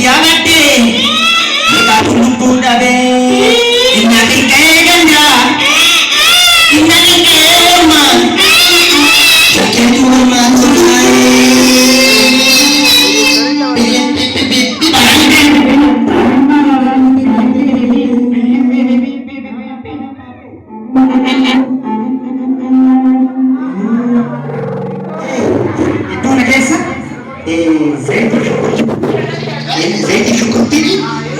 yaamate nika lubbuu dhabee inna xiqqee ganda inna xiqqee ormaa shakkeetu ormaa zaidi shukutini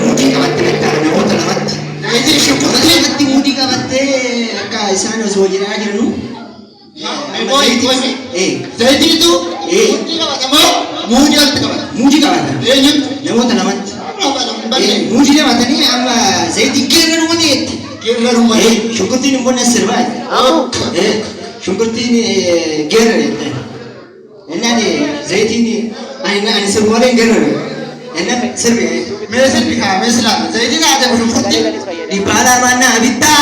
mudi kabatte akka namoota lamatti zaidi shukutini mudi kabatte akka isaan osoo jiraa jiranu zaidi tu mudi kabatamoo mudi walitti kabata mudi kabata namoota lamatti mudi kabatanii amma zaidi geerra numateetti shukutini mbona sirbaati shukutini geerra jettee innani zaidini ani sirboleen geerra enak serbi mesra zaidina ada berfungsi di mana bita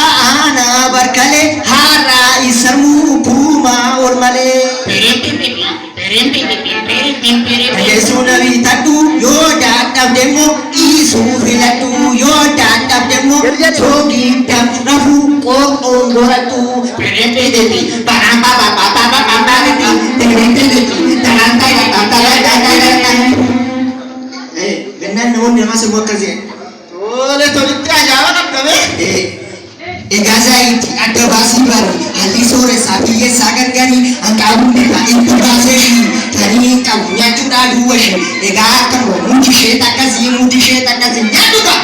ana barkale hara isarmu puma ormale Yesu nabi tatu yo datang demo isu filatu yo datang demo sogi dam nafu ko ondoratu perempe para papa Benar namun dia masuk buat kerja. Oleh tolong aja kan kami. Gaza itu ada basi baru. Hali sore sapi ye sagan gani angkamu kita itu basi. Jadi kamunya itu dah dua. Ega kamu mudi sheta kasih nyatu dah.